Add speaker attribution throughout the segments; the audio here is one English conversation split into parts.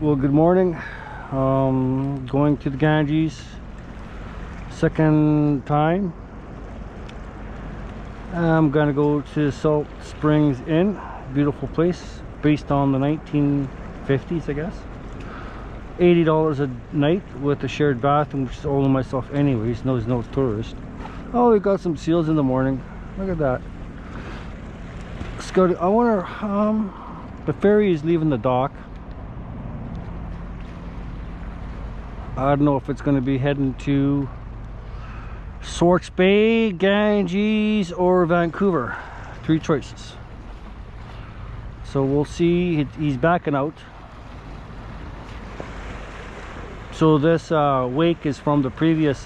Speaker 1: Well, good morning. Going to the Ganges, second time. I'm gonna go to Salt Springs Inn, beautiful place, based on the 1950s, I guess. $80 a night with a shared bathroom, which is all to myself anyways. There's no tourist. Oh, we got some seals in the morning. Look at that. Scotty, I wonder, the ferry is leaving the dock. I don't know if it's going to be heading to Swartz Bay, Ganges, or Vancouver. Three choices. So we'll see. He's backing out. So this wake is from the previous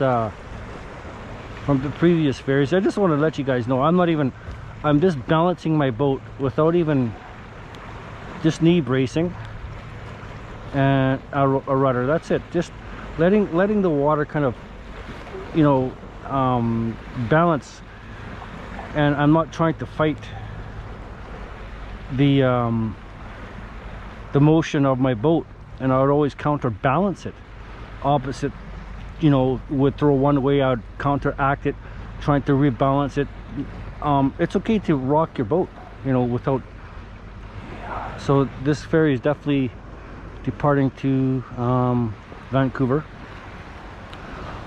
Speaker 1: ferries. I just want to let you guys know I'm just balancing my boat without even just knee bracing and a rudder. That's it. Just letting the water kind of, balance, and I'm not trying to fight the motion of my boat, and I would always counterbalance it opposite. Would throw one way, I'd counteract it, trying to rebalance it. It's okay to rock your boat, without. So this ferry is definitely departing to Vancouver.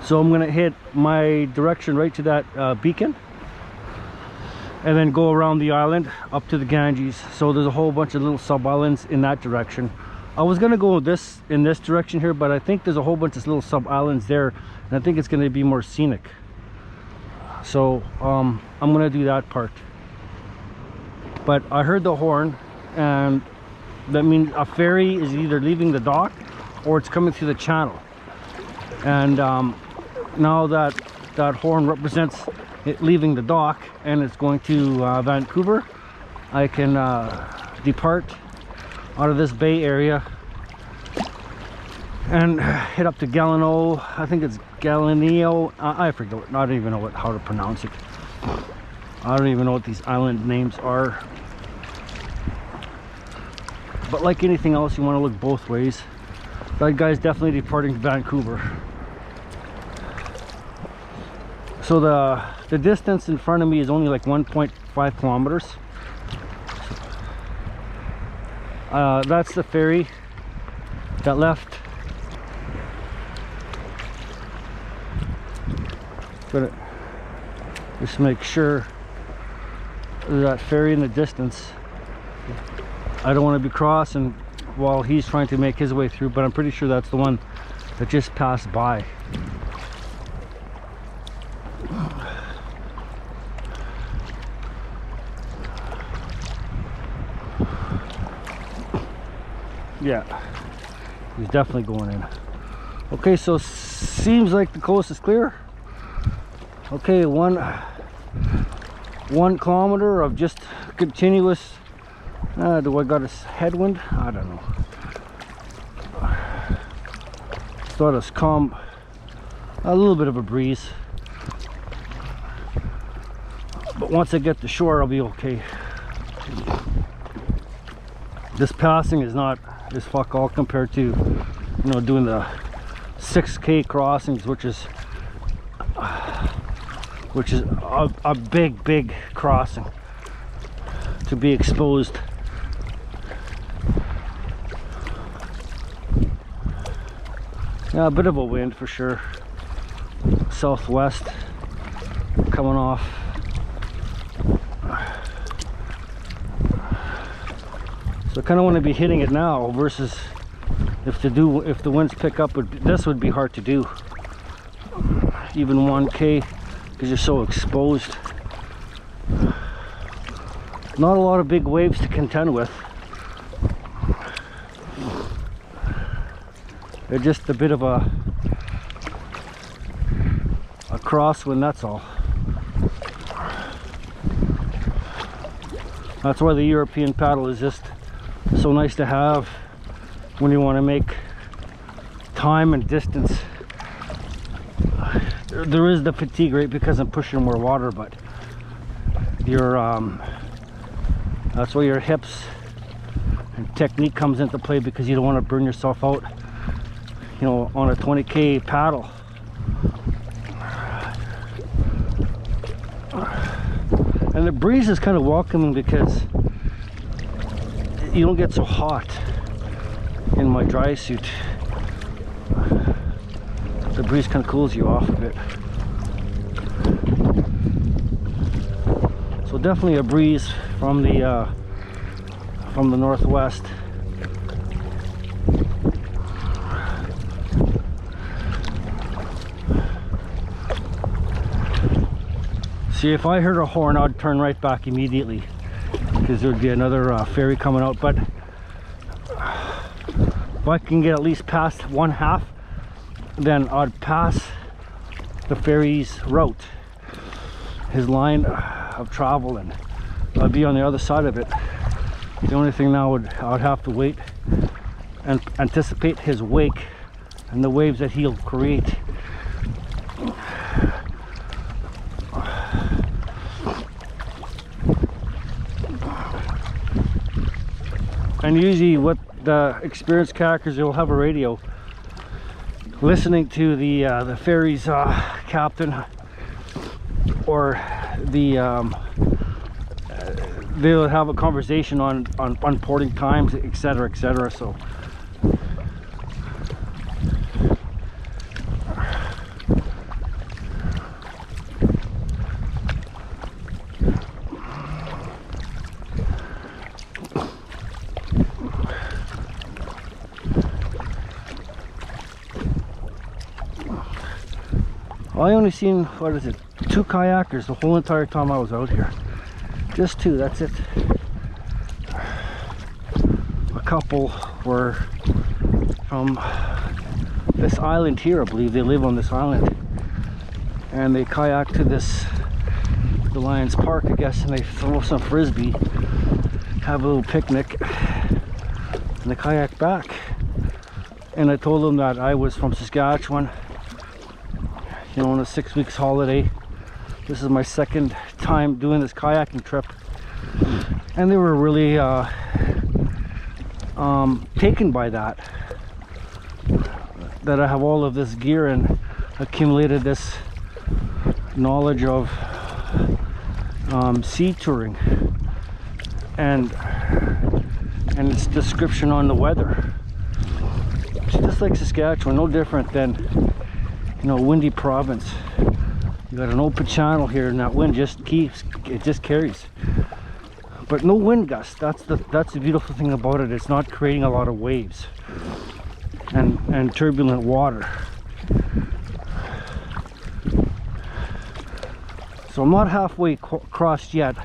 Speaker 1: So I'm gonna hit my direction right to that beacon, and then go around the island up to the Ganges. So there's a whole bunch of little sub islands in that direction. I was gonna go in this direction here, but I think there's a whole bunch of little sub islands there, and I think it's gonna be more scenic. So I'm gonna do that part. But I heard the horn, and that means a ferry is either leaving the dock or it's coming through the channel. And now that horn represents it leaving the dock and it's going to Vancouver, I can depart out of this bay area and head up to Galino. I think it's Galineo. I forget. I don't even know how to pronounce it. I don't even know what these island names are. But like anything else, you want to look both ways. That guy's definitely departing Vancouver. So the distance in front of me is only like 1.5 kilometers. That's the ferry that left. Gonna just make sure that ferry in the distance. I don't want to be crossing while he's trying to make his way through, but I'm pretty sure that's the one that just passed by. Yeah, he's definitely going in. Okay, so seems like the coast is clear. Okay, one kilometer of just continuous. Do I got a headwind? I don't know. Thought it's calm. A little bit of a breeze, but once I get to shore, I'll be okay. This passing is not is fuck all compared to doing the 6K crossings, which is a big crossing to be exposed. Yeah, a bit of a wind for sure. Southwest coming off. So I kind of want to be hitting it now versus if the winds pick up, this would be hard to do. Even 1K, because you're so exposed. Not a lot of big waves to contend with. They're just a bit of a crosswind, that's all. That's why the European paddle is just so nice to have when you want to make time and distance. There is the fatigue rate because I'm pushing more water, but your that's why your hips and technique comes into play, because you don't want to burn yourself out, you know, on a 20K paddle. And the breeze is kind of welcoming because you don't get so hot in my dry suit. The breeze kind of cools you off a bit. So definitely a breeze from the northwest. See, if I heard a horn, I'd turn right back immediately, because there'd be another ferry coming out. But if I can get at least past one half, then I'd pass the ferry's route, his line of travel, and I'd be on the other side of it. The only thing now I would have to wait and anticipate his wake and the waves that he'll create. And usually what the experienced kayakers, will have a radio, listening to the ferry's captain, or they'll have a conversation on porting times, etc., etc. So I only seen, what is it, 2 kayakers the whole entire time I was out here. Just 2, that's it. A couple were from this island here, I believe. They live on this island, and they kayak to the Lions Park, I guess, and they throw some frisbee, have a little picnic, and they kayak back. And I told them that I was from Saskatchewan, you know, on a 6 weeks holiday. This is my second time doing this kayaking trip, and they were really taken by that I have all of this gear and accumulated this knowledge of sea touring and its description on the weather. It's just like Saskatchewan, no different than, you know, windy province. You got an open channel here, and that wind just carries, but no wind gusts. That's the beautiful thing about it. It's not creating a lot of waves and turbulent water. So I'm not halfway crossed yet.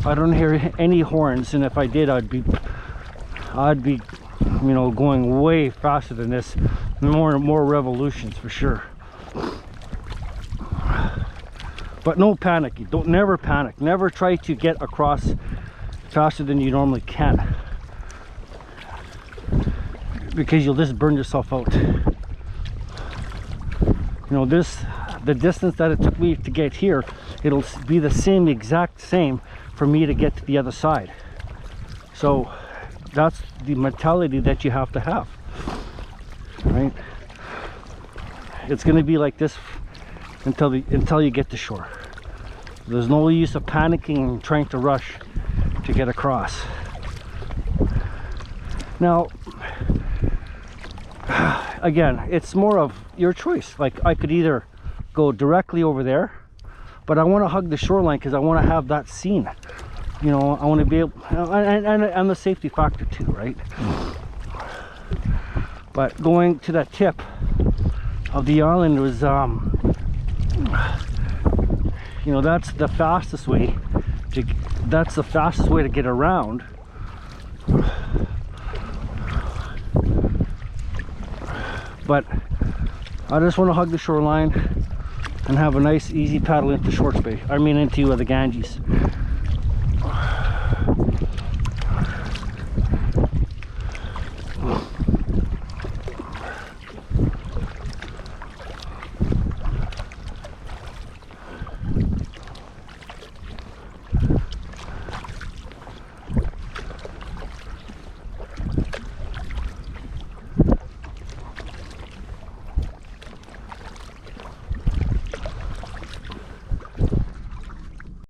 Speaker 1: I don't hear any horns, and if I did, I'd be, you know, going way faster than this. More revolutions for sure. But no panic. Don't never panic. Never try to get across faster than you normally can, because you'll just burn yourself out. You know, the distance that it took me to get here, it'll be the exact same for me to get to the other side. So that's the mentality that you have to have, right? It's going to be like this until you get to shore. There's no use of panicking and trying to rush to get across. Now, again, it's more of your choice. Like, I could either go directly over there, but I want to hug the shoreline because I want to have that scene. You know, I want to be able, and the safety factor too, right? But going to that tip of the island was, you know, that's the fastest way to get around. But I just want to hug the shoreline and have a nice easy paddle into Shorts Bay. I mean, into the Ganges.